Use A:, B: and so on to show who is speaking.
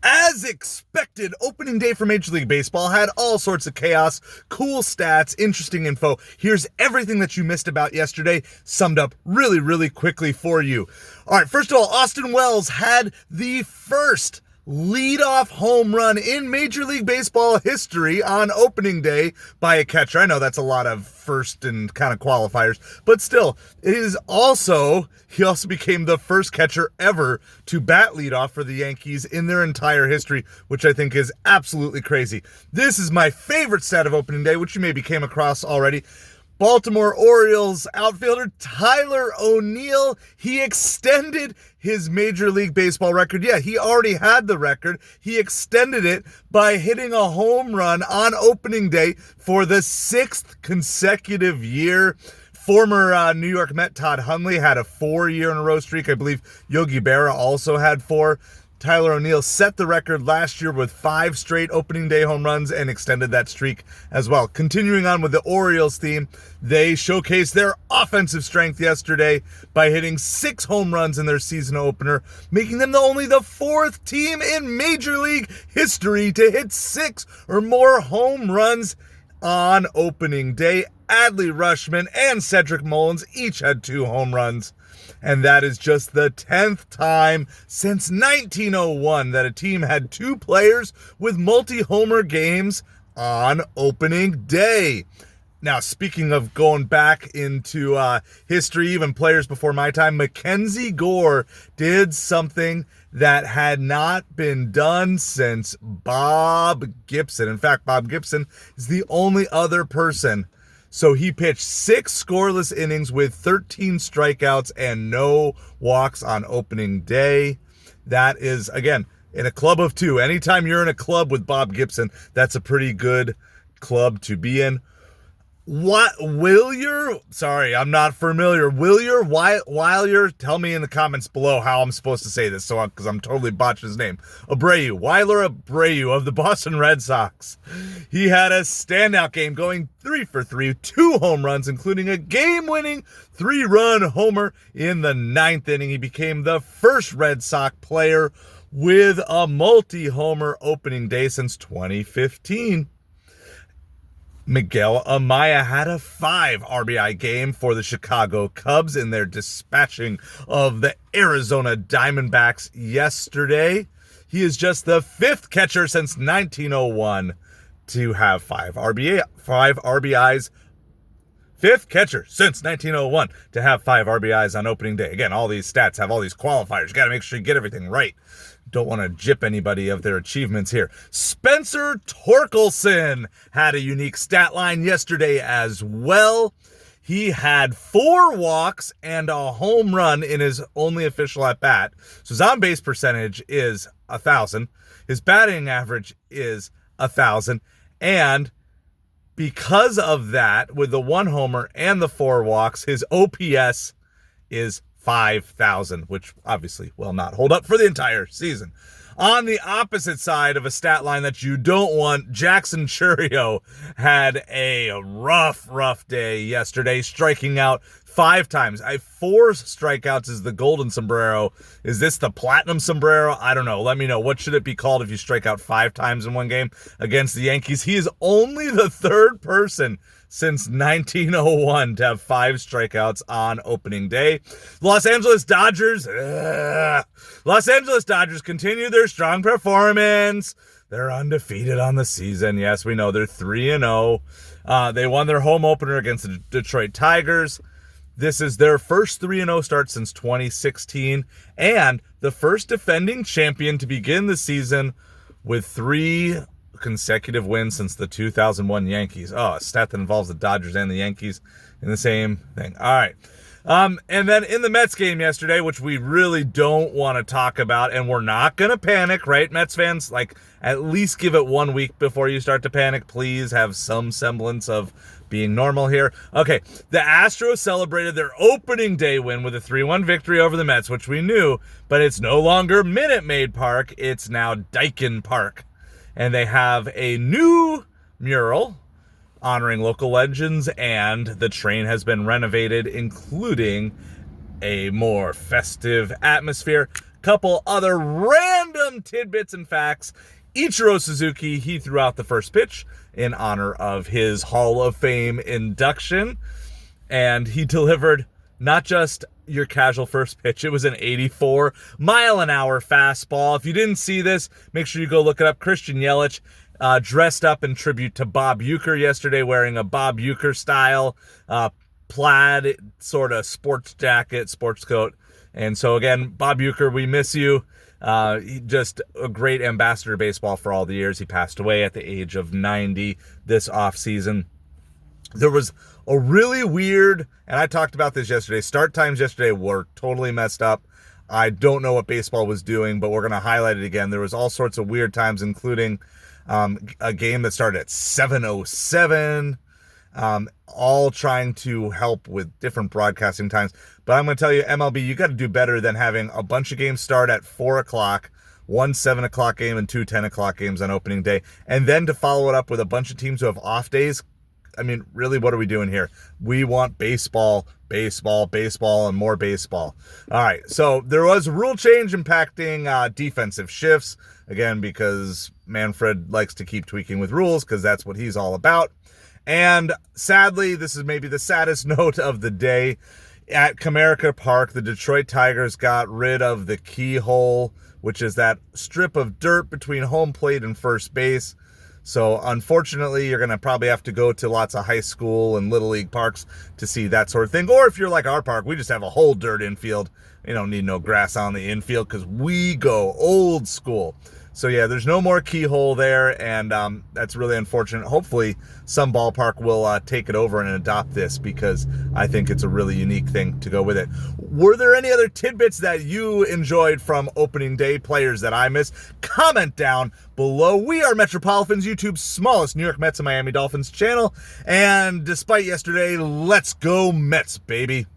A: As expected, opening day for Major League Baseball had all sorts of chaos, cool stats, interesting info. Here's everything that you missed about yesterday, summed up really quickly for you. All right, first of all, Austin Wells had the first leadoff home run in Major League Baseball history on opening day by a catcher. I know that's a lot of first and kind of qualifiers, but still, he also became the first catcher ever to bat leadoff for the Yankees in their entire history, which I think is absolutely crazy. This is my favorite stat of opening day, which you maybe came across already. Baltimore Orioles outfielder Tyler O'Neill, he extended his Major League Baseball record. Yeah, he already had the record. He extended it by hitting a home run on opening day for the 6th consecutive year. Former New York Met Todd Hundley had a 4-year-in-a-row streak. I believe Yogi Berra also had 4. Tyler O'Neill set the record last year with 5 straight opening day home runs and extended that streak as well. Continuing on with the Orioles theme, they showcased their offensive strength yesterday by hitting 6 home runs in their season opener, making them only the 4th team in Major League history to hit 6 or more home runs on opening day. Adley Rutschman and Cedric Mullins each had 2 home runs. And that is just the 10th time since 1901 that a team had 2 players with multi-homer games on opening day. Now, speaking of going back into history, even players before my time, MacKenzie Gore did something that had not been done since Bob Gibson. In fact, Bob Gibson is the only other person. So he pitched 6 scoreless innings with 13 strikeouts and no walks on opening day. That is, again, in a club of 2. Anytime you're in a club with Bob Gibson, that's a pretty good club to be in. Wilyer? Sorry, I'm not familiar. Wilyer, tell me in the comments below how I'm supposed to say this, because I'm totally botching his name. Wilyer Abreu of the Boston Red Sox. He had a standout game, going 3 for 3, 2 home runs, including a game-winning 3-run homer in the 9th inning. He became the first Red Sox player with a multi-homer opening day since 2015. Miguel Amaya had a 5 RBI game for the Chicago Cubs in their dispatching of the Arizona Diamondbacks yesterday. He is just the 5th catcher since 1901 to have 5 RBIs. 5th catcher since 1901 to have 5 RBIs on opening day. Again, all these stats have all these qualifiers. You got to make sure you get everything right. Don't want to gyp anybody of their achievements here. Spencer Torkelson had a unique stat line yesterday as well. He had 4 walks and a home run in his only official at-bat. So his on-base percentage is 1,000. His batting average is 1,000. And because of that, with the 1 homer and the 4 walks, his OPS is 5,000, which obviously will not hold up for the entire season. On the opposite side of a stat line that you don't want, Jackson Chourio had a rough day yesterday, striking out 5 times. 4 strikeouts is the golden sombrero. Is this the platinum sombrero? I don't know. Let me know. What should it be called if you strike out 5 times in one game against the Yankees? He is only the 3rd person since 1901 to have 5 strikeouts on opening day. Los Angeles Dodgers continue their strong performance. They're undefeated on the season. Yes, we know they're 3-0. They won their home opener against the Detroit Tigers. This is their first 3-0 start since 2016 and the first defending champion to begin the season with 3 consecutive wins since the 2001 Yankees. Oh, a stat that involves the Dodgers and the Yankees in the same thing. All right. And then in the Mets game yesterday, which we really don't want to talk about, and we're not going to panic, right, Mets fans? Like, at least give it 1 week before you start to panic. Please have some semblance of being normal here. Okay, the Astros celebrated their opening day win with a 3-1 victory over the Mets, which we knew, but it's no longer Minute Maid Park. It's now Daikin Park. And they have a new mural honoring local legends, and the train has been renovated, including a more festive atmosphere. Couple other random tidbits and facts. Ichiro Suzuki, he threw out the first pitch in honor of his Hall of Fame induction. And he delivered not just your casual first pitch, it was an 84-mile-an-hour fastball. If you didn't see this, make sure you go look it up. Christian Yelich dressed up in tribute to Bob Uecker yesterday, wearing a Bob Uecker style plaid sort of sports jacket, sports coat. And so again, Bob Uecker, we miss you. Just a great ambassador of baseball for all the years. He passed away at the age of 90 this offseason. There was a really weird, and I talked about this yesterday, start times yesterday were totally messed up. I don't know what baseball was doing, but we're going to highlight it again. There was all sorts of weird times, including a game that started at 7:07, all trying to help with different broadcasting times. But I'm going to tell you, MLB, you got to do better than having a bunch of games start at 4 o'clock, one 7 o'clock game and two 10 o'clock games on opening day, and then to follow it up with a bunch of teams who have off days. I mean, really, what are we doing here? We want baseball, baseball, baseball, and more baseball. All right, so there was a rule change impacting defensive shifts, again, because Manfred likes to keep tweaking with rules because that's what he's all about. And sadly, this is maybe the saddest note of the day. At Comerica Park, the Detroit Tigers got rid of the Keyhole, which is that strip of dirt between home plate and first base. So unfortunately, you're going to probably have to go to lots of high school and little league parks to see that sort of thing. Or if you're like our park, we just have a whole dirt infield. You don't need no grass on the infield because we go old school. So yeah, there's no more Keyhole there, and that's really unfortunate. Hopefully some ballpark will take it over and adopt this, because I think it's a really unique thing to go with it. Were there any other tidbits that you enjoyed from opening day, players that I missed? Comment down below. We are MetropoliFins, YouTube's smallest New York Mets and Miami Dolphins channel, and despite yesterday, let's go Mets, baby.